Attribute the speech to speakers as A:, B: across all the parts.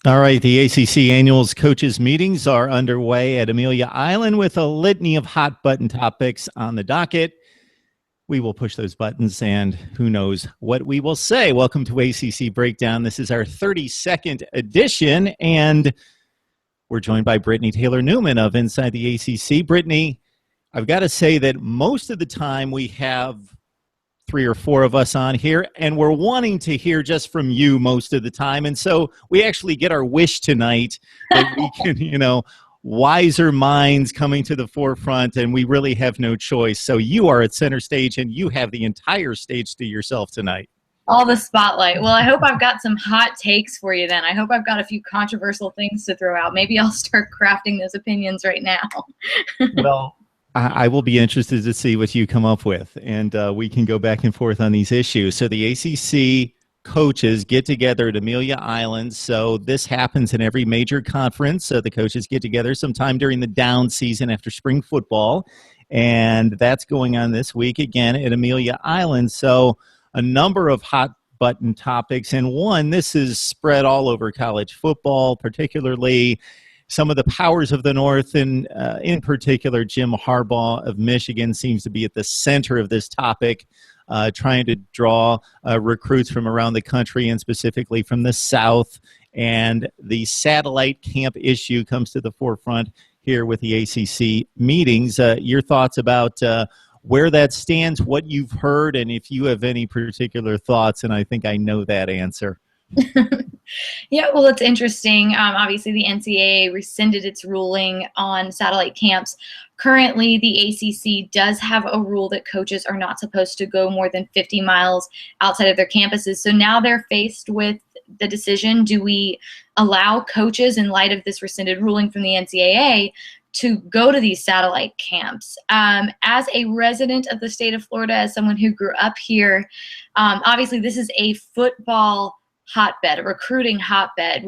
A: All right, the ACC Annuals Coaches Meetings are underway at Amelia Island with a litany of hot button topics on the docket. We will push those buttons and who knows what we will say. Welcome to ACC Breakdown. This is our 32nd edition, and we're joined by Brittnee Taylor Newman of Inside the ACC. Brittnee, I've got to say that most of the time we have 3 or 4 of us on here, and we're wanting to hear just from you most of the time. And so we actually get our wish tonight that we can, wiser minds coming to the forefront, and we really have no choice. So you are at center stage, and you have the entire stage to yourself tonight.
B: All the spotlight. Well, I hope I've got some hot takes for you then. I hope I've got a few controversial things to throw out. Maybe I'll start crafting those opinions right now.
A: Well, I will be interested to see what you come up with, and we can go back and forth on these issues. So the ACC coaches get together at Amelia Island. So this happens in every major conference. So the coaches get together sometime during the down season after spring football, and that's going on this week again at Amelia Island. So a number of hot button topics, and one, this is spread all over college football, particularly some of the powers of the North, and in particular, Jim Harbaugh of Michigan seems to be at the center of this topic, trying to draw recruits from around the country and specifically from the South. And the satellite camp issue comes to the forefront here with the ACC meetings. Your thoughts about where that stands, what you've heard, and if you have any particular thoughts, and I think I know that answer.
B: Yeah, well, it's interesting. Obviously, the NCAA rescinded its ruling on satellite camps. Currently, the ACC does have a rule that coaches are not supposed to go more than 50 miles outside of their campuses. So now they're faced with the decision, do we allow coaches, in light of this rescinded ruling from the NCAA, to go to these satellite camps? As a resident of the state of Florida, as someone who grew up here, obviously this is a football hotbed, a recruiting hotbed.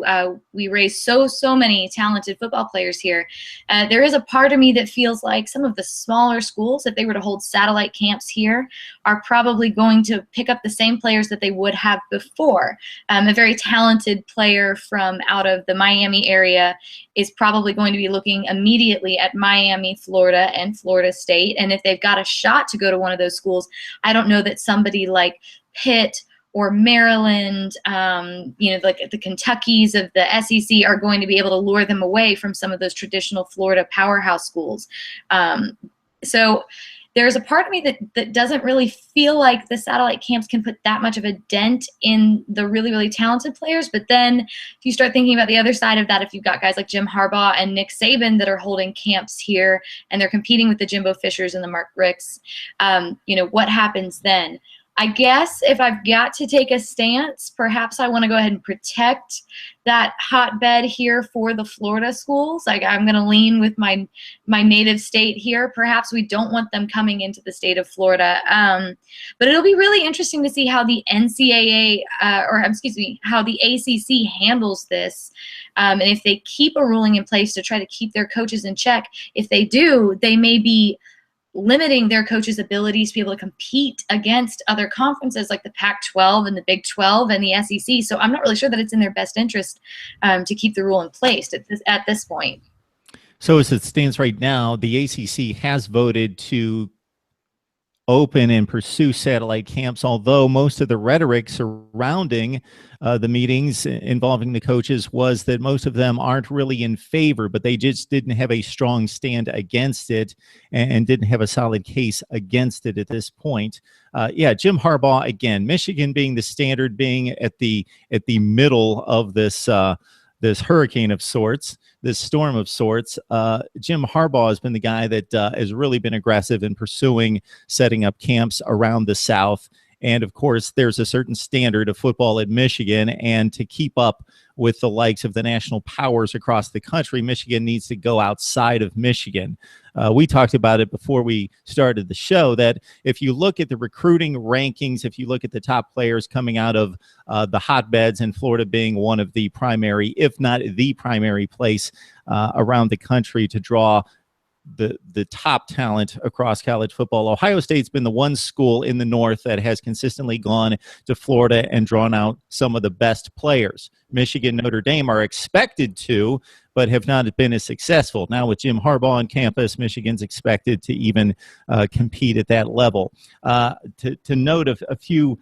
B: We raise so many talented football players here. There is a part of me that feels like some of the smaller schools, if they were to hold satellite camps here, are probably going to pick up the same players that they would have before. A very talented player from out of the Miami area is probably going to be looking immediately at Miami, Florida, and Florida State. And if they've got a shot to go to one of those schools, I don't know that somebody like Pitt or Maryland, like the Kentuckys of the SEC are going to be able to lure them away from some of those traditional Florida powerhouse schools. So there's a part of me that doesn't really feel like the satellite camps can put that much of a dent in the really, really talented players. But then if you start thinking about the other side of that, if you've got guys like Jim Harbaugh and Nick Saban that are holding camps here and they're competing with the Jimbo Fishers and the Mark Ricks, what happens then? I guess if I've got to take a stance, perhaps I want to go ahead and protect that hotbed here for the Florida schools. I'm going to lean with my native state here. Perhaps we don't want them coming into the state of Florida. But it'll be really interesting to see how the NCAA, how the ACC handles this. And if they keep a ruling in place to try to keep their coaches in check. If they do, they may be limiting their coaches' abilities to be able to compete against other conferences like the Pac-12 and the Big 12 and the SEC. So I'm not really sure that it's in their best interest to keep the rule in place at this point.
A: So as it stands right now, the ACC has voted to open and pursue satellite camps, although most of the rhetoric surrounding the meetings involving the coaches was that most of them aren't really in favor, but they just didn't have a strong stand against it and didn't have a solid case against it at this point. Jim Harbaugh, again, Michigan being the standard, being at the middle of this this hurricane of sorts, this storm of sorts. Jim Harbaugh has been the guy that has really been aggressive in pursuing setting up camps around the South. And of course, there's a certain standard of football at Michigan, and to keep up with the likes of the national powers across the country, Michigan needs to go outside of Michigan. We talked about it before we started the show, that if you look at the recruiting rankings, if you look at the top players coming out of the hotbeds, and Florida being one of the primary, if not the primary place around the country to draw the top talent across college football. Ohio State's been the one school in the North that has consistently gone to Florida and drawn out some of the best players. Michigan, Notre Dame are expected to, but have not been as successful. Now with Jim Harbaugh on campus, Michigan's expected to even compete at that level. To note a few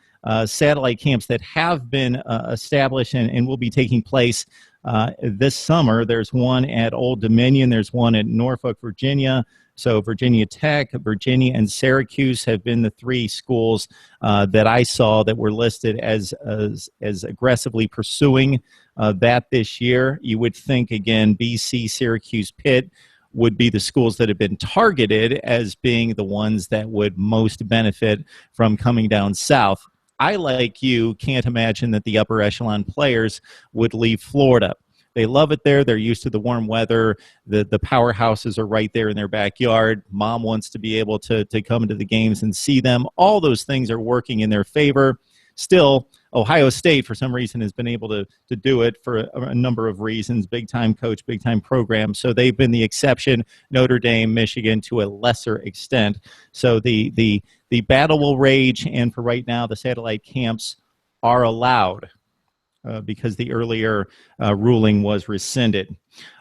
A: satellite camps that have been established and will be taking place this summer. There's one at Old Dominion. There's one at Norfolk, Virginia. So Virginia Tech, Virginia, and Syracuse have been the three schools that I saw that were listed as aggressively pursuing that this year. You would think, again, BC, Syracuse, Pitt would be the schools that have been targeted as being the ones that would most benefit from coming down south. I, like you, can't imagine that the upper echelon players would leave Florida. They love it there. They're used to the warm weather. The powerhouses are right there in their backyard. Mom wants to be able to come to the games and see them. All those things are working in their favor. Still, Ohio State, for some reason, has been able to do it for a number of reasons. Big-time coach, big-time program. So they've been the exception. Notre Dame, Michigan, to a lesser extent. So the battle will rage, and for right now, the satellite camps are allowed because the earlier ruling was rescinded.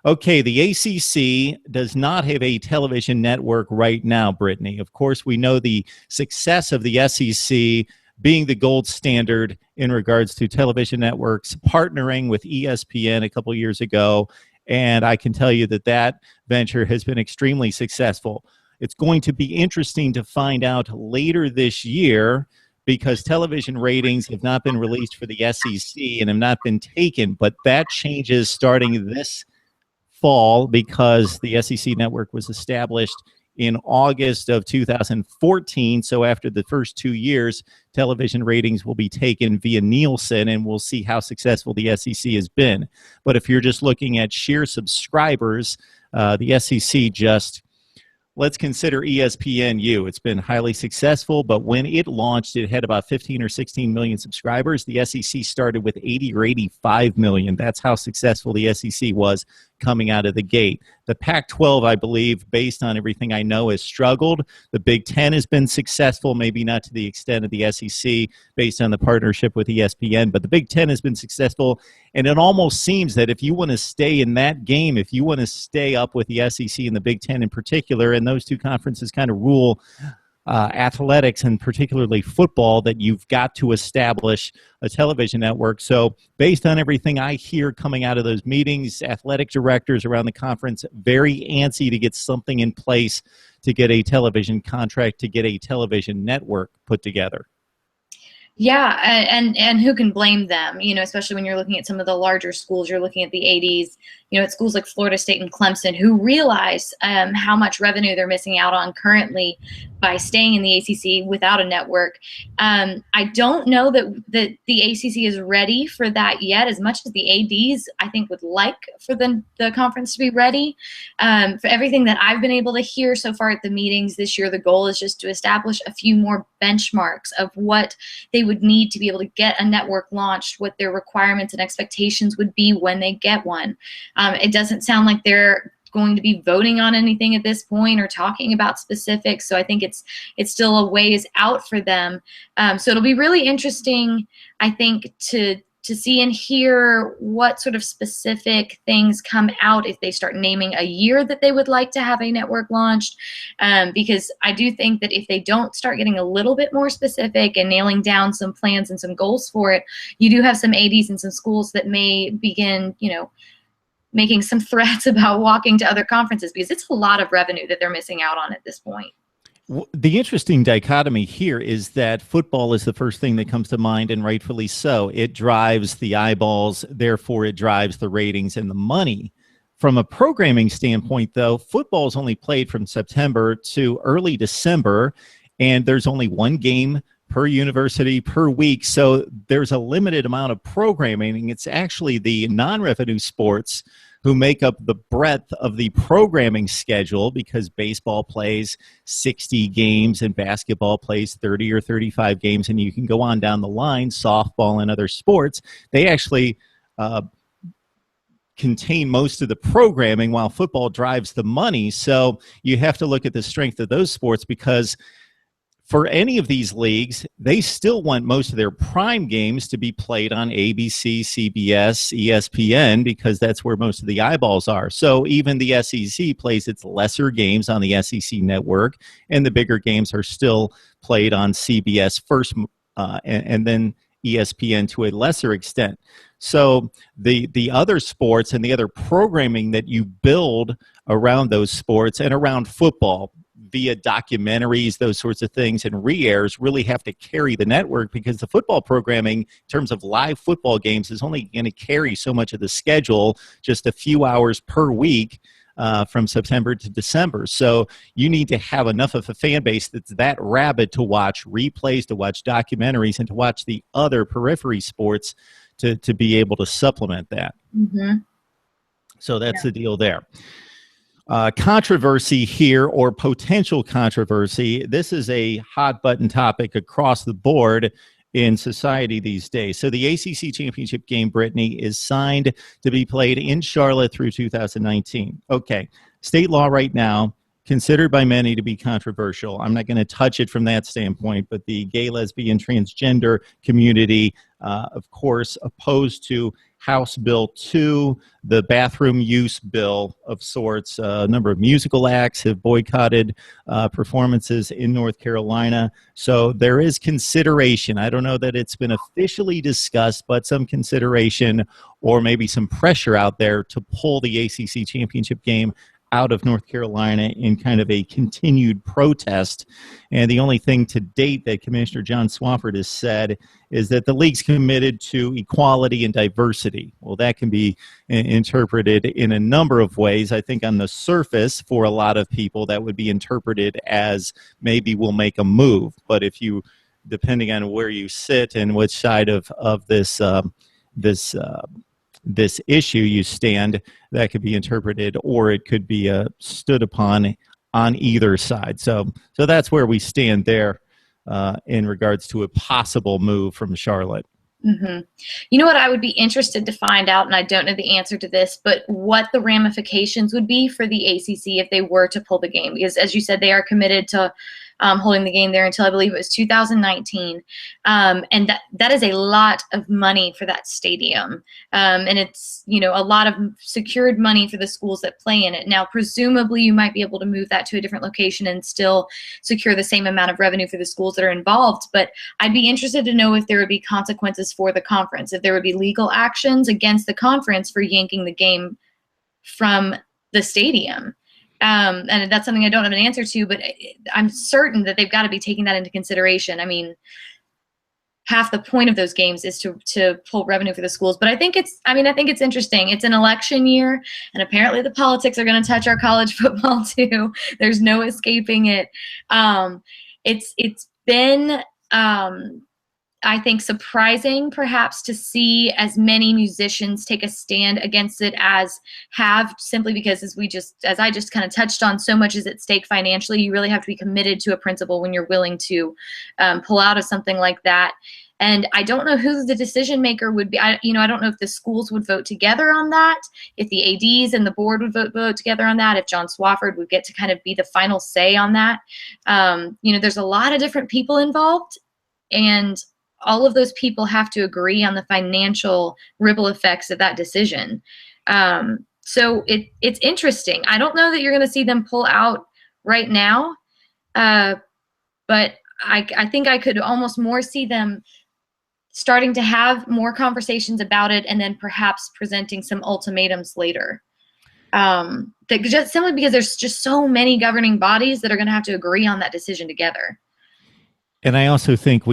A: Okay, the ACC does not have a television network right now, Brittnee. Of course, we know the success of the SEC being the gold standard in regards to television networks, partnering with ESPN a couple years ago, and I can tell you that venture has been extremely successful. It's going to be interesting to find out later this year because television ratings have not been released for the SEC and have not been taken, but that changes starting this fall because the SEC network was established in August of 2014. So after the first 2 years, television ratings will be taken via Nielsen, and we'll see how successful the SEC has been. But if you're just looking at sheer subscribers, the SEC just... Let's consider ESPNU. It's been highly successful, but when it launched, it had about 15 or 16 million subscribers. The SEC started with 80 or 85 million. That's how successful the SEC was coming out of the gate. The Pac-12, I believe, based on everything I know, has struggled. The Big Ten has been successful, maybe not to the extent of the SEC based on the partnership with ESPN, but the Big Ten has been successful, and it almost seems that if you want to stay in that game, if you want to stay up with the SEC and the Big Ten in particular, and those two conferences kind of rule athletics and particularly football, that you've got to establish a television network. So based on everything I hear coming out of those meetings, athletic directors around the conference very antsy to get something in place to get a television contract, to get a television network put together.
B: Yeah, and who can blame them? You know, especially when you're looking at some of the larger schools, you're looking at the ADs, you know, at schools like Florida State and Clemson, who realize how much revenue they're missing out on currently by staying in the ACC without a network. I don't know that the ACC is ready for that yet, as much as the ADs, I think, would like for the conference to be ready. For everything that I've been able to hear so far at the meetings this year, the goal is just to establish a few more benchmarks of what they would need to be able to get a network launched, what their requirements and expectations would be when they get one. It doesn't sound like they're going to be voting on anything at this point or talking about specifics. So I think it's still a ways out for them. So it'll be really interesting, I think, to see and hear what sort of specific things come out if they start naming a year that they would like to have a network launched. Because I do think that if they don't start getting a little bit more specific and nailing down some plans and some goals for it, you do have some ADs and some schools that may begin, you know, making some threats about walking to other conferences, because it's a lot of revenue that they're missing out on at this point.
A: The interesting dichotomy here is that football is the first thing that comes to mind, and rightfully so. It drives the eyeballs, therefore it drives the ratings and the money. From a programming standpoint, though, football is only played from September to early December, and there's only one game per university per week, so there's a limited amount of programming. It's actually the non-revenue sports who make up the breadth of the programming schedule, because baseball plays 60 games and basketball plays 30 or 35 games, and you can go on down the line, softball and other sports. They actually contain most of the programming while football drives the money. So you have to look at the strength of those sports, because for any of these leagues, they still want most of their prime games to be played on ABC, CBS, ESPN, because that's where most of the eyeballs are. So even the SEC plays its lesser games on the SEC network, and the bigger games are still played on CBS first, and then ESPN to a lesser extent. So the other sports and the other programming that you build around those sports and around football via documentaries, those sorts of things, and re-airs really have to carry the network, because the football programming in terms of live football games is only going to carry so much of the schedule, just a few hours per week from September to December. So you need to have enough of a fan base that's that rabid to watch replays, to watch documentaries, and to watch the other periphery sports to be able to supplement that.
B: Mm-hmm.
A: So that's the deal there. Controversy here, or potential controversy. This is a hot button topic across the board in society these days. So the ACC championship game, Brittnee, is signed to be played in Charlotte through 2019. Okay, state law right now, considered by many to be controversial. I'm not going to touch it from that standpoint, but the gay, lesbian, transgender community, of course, opposed to House Bill 2, the bathroom use bill of sorts. A number of musical acts have boycotted performances in North Carolina. So there is consideration. I don't know that it's been officially discussed, but some consideration, or maybe some pressure out there to pull the ACC championship game out of North Carolina in kind of a continued protest. And the only thing to date that Commissioner John Swafford has said is that the league's committed to equality and diversity. Well, that can be interpreted in a number of ways. I think on the surface, for a lot of people, that would be interpreted as maybe we'll make a move. But if you, depending on where you sit and which side of this issue you stand, that could be interpreted, or it could be stood upon on either side. So that's where we stand there in regards to a possible move from Charlotte.
B: Mm-hmm. You know what I would be interested to find out, and I don't know the answer to this, but what the ramifications would be for the ACC if they were to pull the game. Because as you said, they are committed to holding the game there until I believe it was 2019. And that is a lot of money for that stadium. And it's, you know, a lot of secured money for the schools that play in it. Now, presumably you might be able to move that to a different location and still secure the same amount of revenue for the schools that are involved. But I'd be interested to know if there would be consequences for the conference, if there would be legal actions against the conference for yanking the game from the stadium. And that's something I don't have an answer to, but I'm certain that they've got to be taking that into consideration. I mean, half the point of those games is to pull revenue for the schools. But I think it's interesting. It's an election year, and apparently the politics are going to touch our college football too. There's no escaping it. It's been, I think, surprising perhaps to see as many musicians take a stand against it as have, simply because as I just kind of touched on, so much is at stake financially. You really have to be committed to a principle when you're willing to pull out of something like that. And I don't know who the decision maker would be. I don't know if the schools would vote together on that, if the ADs and the board would vote together on that, if John Swafford would get to kind of be the final say on that. There's a lot of different people involved, and all of those people have to agree on the financial ripple effects of that decision. So it's interesting. I don't know that you're going to see them pull out right now, but I think I could almost more see them starting to have more conversations about it and then perhaps presenting some ultimatums later. Just simply because there's just so many governing bodies that are going to have to agree on that decision together.
A: And I also think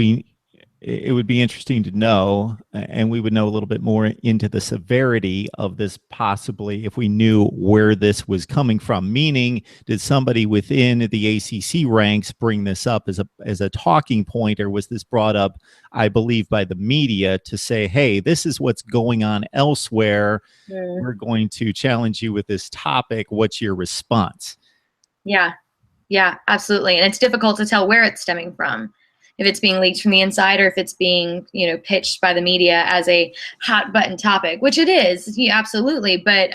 A: it would be interesting to know, and we would know a little bit more into the severity of this, possibly, if we knew where this was coming from. Meaning, did somebody within the ACC ranks bring this up as a talking point, or was this brought up, I believe, by the media to say, hey, this is what's going on elsewhere. We're going to challenge you with this topic. What's your response?
B: Yeah, absolutely. And it's difficult to tell where it's stemming from, if it's being leaked from the inside or if it's being, pitched by the media as a hot button topic, which it is. Yeah, absolutely. But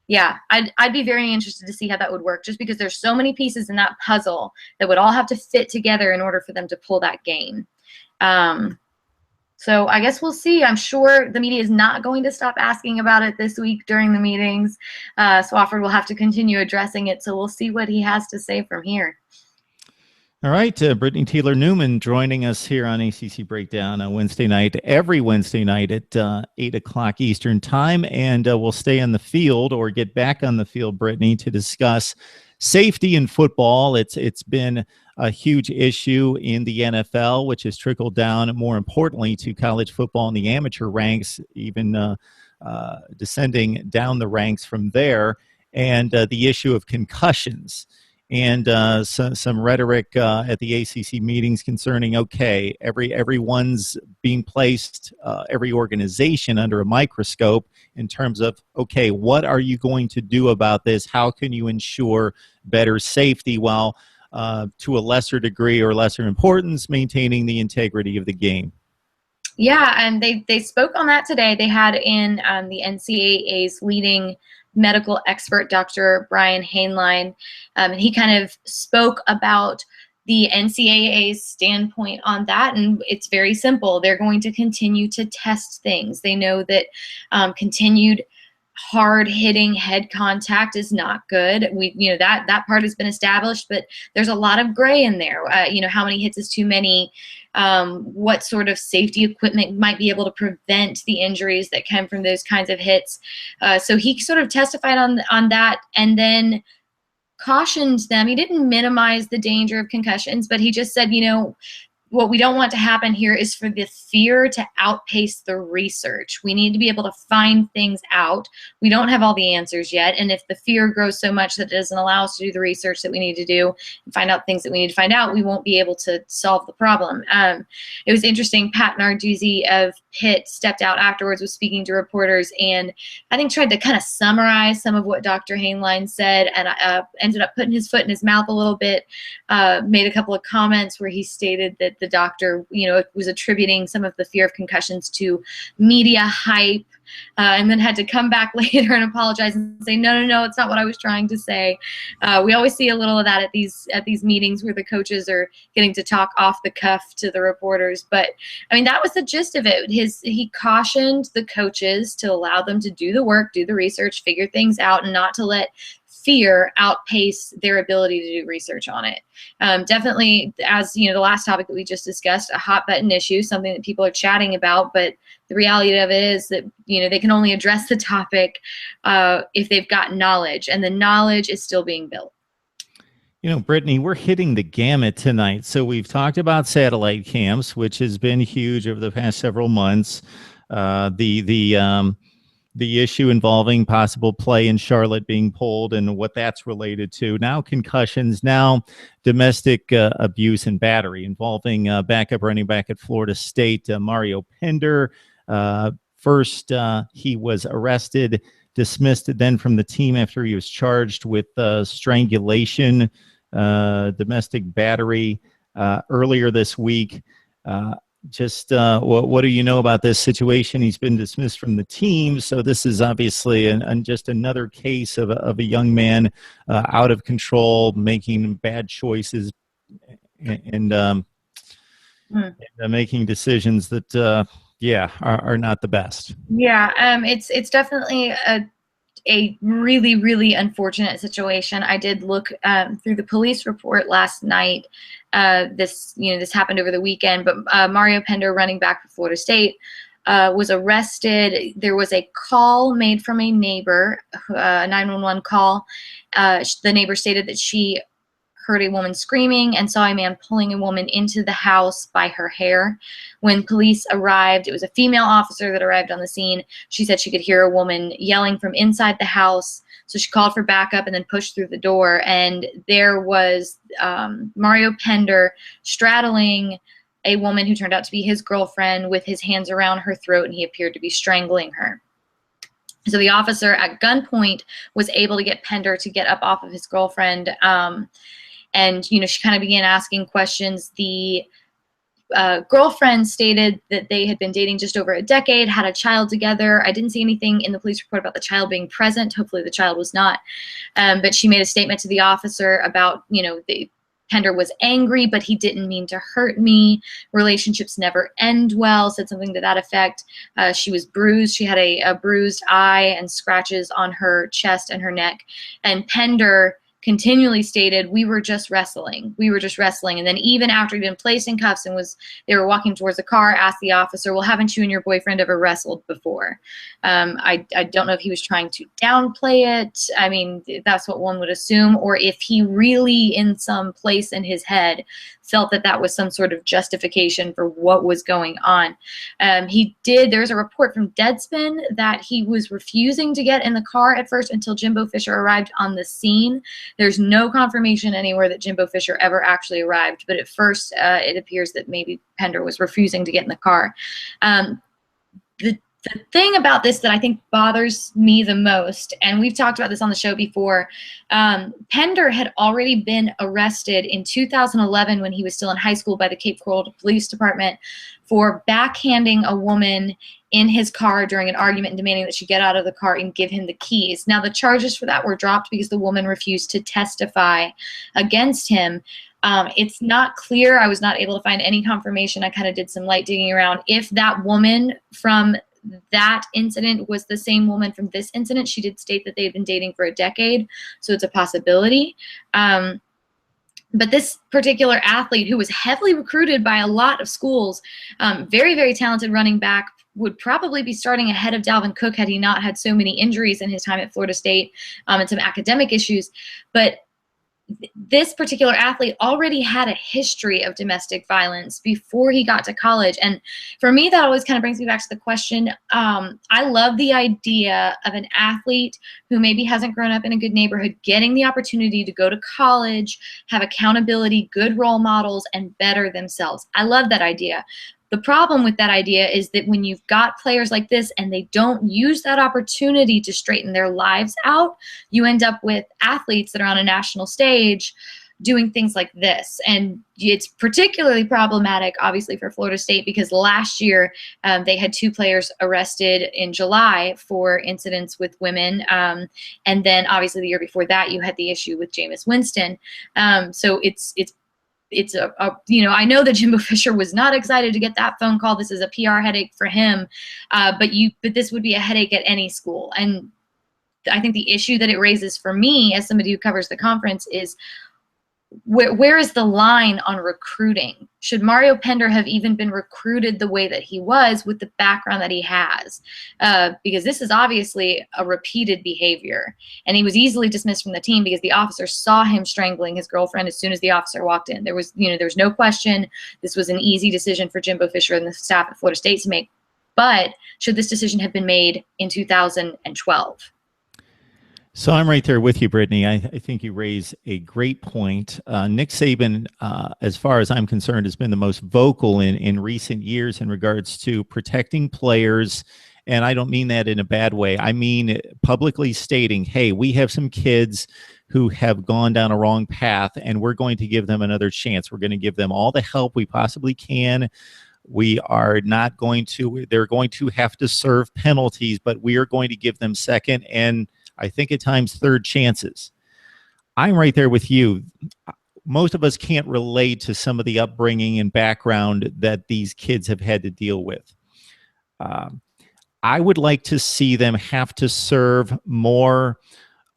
B: yeah, I'd be very interested to see how that would work, just because there's so many pieces in that puzzle that would all have to fit together in order for them to pull that game. So I guess we'll see. I'm sure the media is not going to stop asking about it this week during the meetings. Swofford will have to continue addressing it. So we'll see what he has to say from here.
A: All right, Brittnee Taylor Newman joining us here on ACC Breakdown on Wednesday night, every Wednesday night at 8 o'clock Eastern time. And we'll stay on the field, or get back on the field, Brittnee, to discuss safety in football. It's been a huge issue in the NFL, which has trickled down, more importantly, to college football in the amateur ranks, even descending down the ranks from there, and the issue of concussions. And some rhetoric at the ACC meetings concerning, okay, everyone's being placed, every organization under a microscope in terms of, okay, what are you going to do about this? How can you ensure better safety while, to a lesser degree or lesser importance, maintaining the integrity of the game?
B: Yeah, and they spoke on that today. They had in the NCAA's leading medical expert, Dr. Brian Hainline, and he kind of spoke about the NCAA's standpoint on that, and it's very simple. They're going to continue to test things. They know that continued hard-hitting head contact is not good. That part has been established, but there's a lot of gray in there. How many hits is too many? What sort of safety equipment might be able to prevent the injuries that come from those kinds of hits? So he sort of testified on that, and then cautioned them. He didn't minimize the danger of concussions, but he just said, what we don't want to happen here is for the fear to outpace the research. We need to be able to find things out. We don't have all the answers yet. And if the fear grows so much that it doesn't allow us to do the research that we need to do and find out things that we need to find out, we won't be able to solve the problem. It was interesting. Pat Narduzzi of Pitt stepped out afterwards, was speaking to reporters, and I think tried to kind of summarize some of what Dr. Hainline said, and ended up putting his foot in his mouth a little bit, made a couple of comments where he stated that the doctor, was attributing some of the fear of concussions to media hype, and then had to come back later and apologize and say, no, it's not what I was trying to say. We always see a little of that at these meetings where the coaches are getting to talk off the cuff to the reporters. But I mean, that was the gist of it. He cautioned the coaches to allow them to do the work, do the research, figure things out, and not to let fear outpace their ability to do research on it. Definitely, as the last topic that we just discussed, a hot button issue, something that people are chatting about, but the reality of it is that they can only address the topic if they've got knowledge, and the knowledge is still being built.
A: Brittnee, we're hitting the gamut tonight. So we've talked about satellite camps, which has been huge over the past several months. The issue involving possible play in Charlotte being pulled and what that's related to. Now concussions, now domestic abuse and battery involving backup running back at Florida State, Mario Pender. First, he was arrested, dismissed then from the team after he was charged with strangulation, domestic battery earlier this week. What do you know about this situation? He's been dismissed from the team, so this is obviously just another case of a young man out of control, making bad choices and making decisions that are not the best. Yeah,
B: it's definitely a really, really unfortunate situation. I did look through the police report last night. This happened over the weekend, but Mario Pender, running back for Florida State, was arrested. There was a call made from a neighbor, a 911 call. The neighbor stated that she heard a woman screaming and saw a man pulling a woman into the house by her hair. When police arrived, it was a female officer that arrived on the scene. She said she could hear a woman yelling from inside the house. So she called for backup and then pushed through the door. And there was Mario Pender straddling a woman who turned out to be his girlfriend with his hands around her throat, and he appeared to be strangling her. So the officer at gunpoint was able to get Pender to get up off of his girlfriend. And, she kind of began asking questions. The girlfriend stated that they had been dating just over a decade, had a child together. I didn't see anything in the police report about the child being present. Hopefully the child was not. But she made a statement to the officer about, Pender was angry, but he didn't mean to hurt me. Relationships never end well, said something to that effect. She was bruised. She had a bruised eye and scratches on her chest and her neck. And Pender continually stated, we were just wrestling. We were just wrestling. And then even after he'd been placed in cuffs and they were walking towards the car, asked the officer, well, haven't you and your boyfriend ever wrestled before? I don't know if he was trying to downplay it. I mean, that's what one would assume. Or if he really in some place in his head felt that that was some sort of justification for what was going on. There's a report from Deadspin that he was refusing to get in the car at first until Jimbo Fisher arrived on the scene. There's no confirmation anywhere that Jimbo Fisher ever actually arrived, but at first it appears that maybe Pender was refusing to get in the car. The thing about this that I think bothers me the most, and we've talked about this on the show before, Pender had already been arrested in 2011 when he was still in high school by the Cape Coral Police Department for backhanding a woman in his car during an argument and demanding that she get out of the car and give him the keys. Now, the charges for that were dropped because the woman refused to testify against him. It's not clear. I was not able to find any confirmation. I kind of did some light digging around. If that woman from that incident was the same woman from this incident, she did state that they had been dating for a decade, so it's a possibility. But this particular athlete, who was heavily recruited by a lot of schools, very, very talented running back, would probably be starting ahead of Dalvin Cook had he not had so many injuries in his time at Florida State and some academic issues. But this particular athlete already had a history of domestic violence before he got to college. And for me, that always kind of brings me back to the question. I love the idea of an athlete who maybe hasn't grown up in a good neighborhood getting the opportunity to go to college, have accountability, good role models, and better themselves. I love that idea. The problem with that idea is that when you've got players like this and they don't use that opportunity to straighten their lives out, you end up with athletes that are on a national stage doing things like this. And it's particularly problematic, obviously, for Florida State because last year they had 2 players arrested in July for incidents with women. And then obviously the year before that, you had the issue with Jameis Winston. So it's I know that Jimbo Fisher was not excited to get that phone call. This is a PR headache for him, but this would be a headache at any school. And I think the issue that it raises for me as somebody who covers the conference is where is the line on recruiting? Should Mario Pender have even been recruited the way that he was with the background that he has? Because this is obviously a repeated behavior. And he was easily dismissed from the team because the officer saw him strangling his girlfriend as soon as the officer walked in. There was no question. This was an easy decision for Jimbo Fisher and the staff at Florida State to make. But should this decision have been made in 2012?
A: So I'm right there with you, Brittnee. I think you raise a great point. Nick Saban, as far as I'm concerned, has been the most vocal in recent years in regards to protecting players. And I don't mean that in a bad way. I mean publicly stating, hey, we have some kids who have gone down a wrong path, and we're going to give them another chance. We're going to give them all the help we possibly can. We are not going to, they're going to have to serve penalties, but we are going to give them second and I think at times third chances. I'm right there with you. Most of us can't relate to some of the upbringing and background that these kids have had to deal with. I would like to see them have to serve more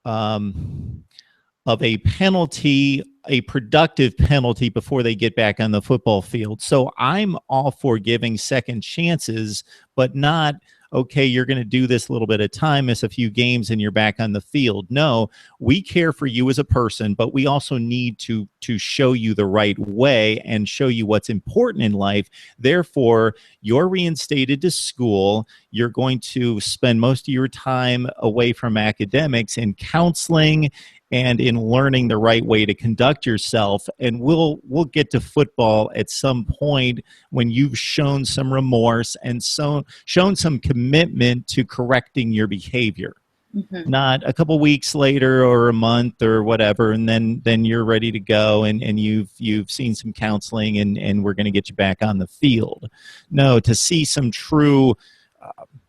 A: of a penalty, a productive penalty before they get back on the football field. So I'm all for giving second chances, but not, okay, you're going to do this a little bit of time, miss a few games, and you're back on the field. No, we care for you as a person, but we also need to show you the right way and show you what's important in life. Therefore, you're reinstated to school. You're going to spend most of your time away from academics in counseling and in learning the right way to conduct yourself. And we'll get to football at some point when you've shown some remorse and shown some commitment to correcting your behavior.
B: Mm-hmm.
A: not a couple weeks later or a month or whatever, and then you're ready to go, and you've seen some counseling, and we're going to get you back on the field. No, to see some true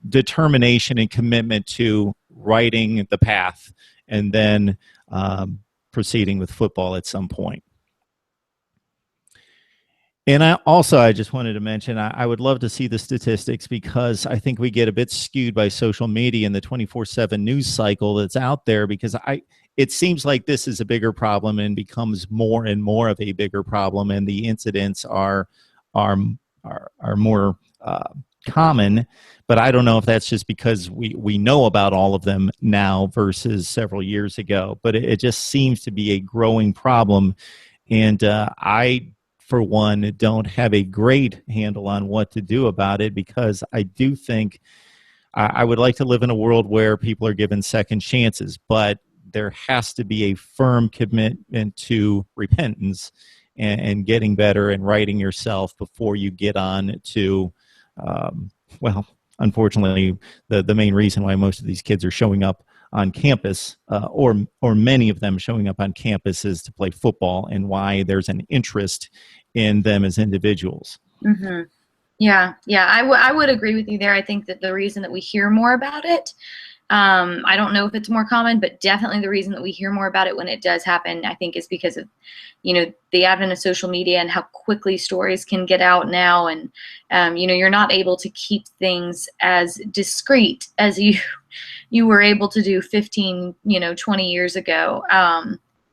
A: determination and commitment to writing the path, and then proceeding with football at some point. And I just wanted to mention, I would love to see the statistics, because I think we get a bit skewed by social media and the 24/7 news cycle that's out there, because it seems like this is a bigger problem and becomes more and more of a bigger problem, and the incidents are more common. But I don't know if that's just because we know about all of them now versus several years ago. But it just seems to be a growing problem, and I, for one, don't have a great handle on what to do about it, because I do think I would like to live in a world where people are given second chances, but there has to be a firm commitment to repentance and getting better and righting yourself before you get on to, well, unfortunately, the main reason why most of these kids are showing up on campus, or many of them showing up on campus, is to play football, and why there's an interest in them as individuals.
B: Mm-hmm. Yeah, I would agree with you there. I think that the reason that we hear more about it, I don't know if it's more common, but definitely the reason that we hear more about it when it does happen, I think, is because of, the advent of social media and how quickly stories can get out now. And, you're not able to keep things as discreet as you were able to do 15, 20 years ago.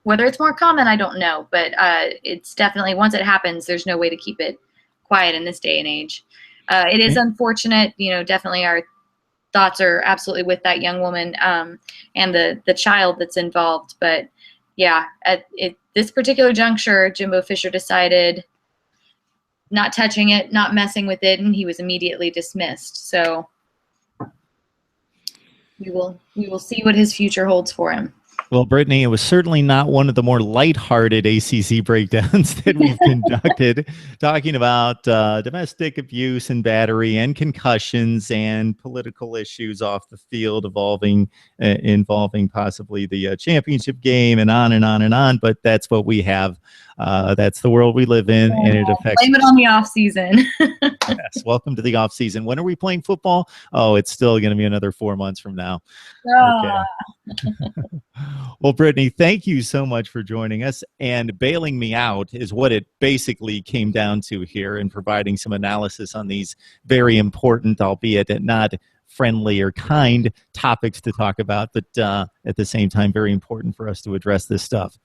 B: Whether it's more common, I don't know, but it's definitely, once it happens, there's no way to keep it quiet in this day and age. It is unfortunate, definitely our thoughts are absolutely with that young woman and the child that's involved. But yeah, at this particular juncture, Jimbo Fisher decided not touching it, not messing with it, and he was immediately dismissed. So we will see what his future holds for him.
A: Well, Brittnee, it was certainly not one of the more lighthearted ACC breakdowns that we've conducted, talking about domestic abuse and battery and concussions and political issues off the field involving possibly the championship game, and on and on and on. But that's what we have. That's the world we live in, and it affects.
B: Blame it on the off season.
A: Yes, welcome to the off season. When are we playing football? Oh, it's still going to be another 4 months from now. Okay. Well, Brittnee, thank you so much for joining us, and bailing me out is what it basically came down to here, and providing some analysis on these very important, albeit not friendly or kind, topics to talk about, but at the same time, very important for us to address this stuff.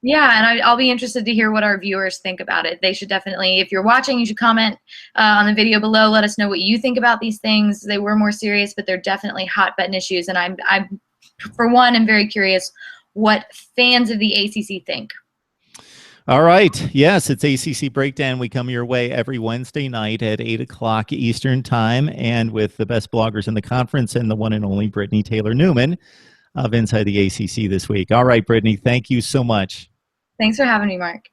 B: Yeah, and I'll be interested to hear what our viewers think about it. They should definitely, if you're watching, you should comment on the video below. Let us know what you think about these things. They were more serious, but they're definitely hot button issues, and I'm for one, I'm very curious what fans of the ACC think.
A: All right. Yes, it's ACC Breakdown. We come your way every Wednesday night at 8 o'clock Eastern Time, and with the best bloggers in the conference and the one and only Brittnee Taylor Newman of Inside the ACC this week. All right, Brittnee, thank you so much.
B: Thanks for having me, Mark.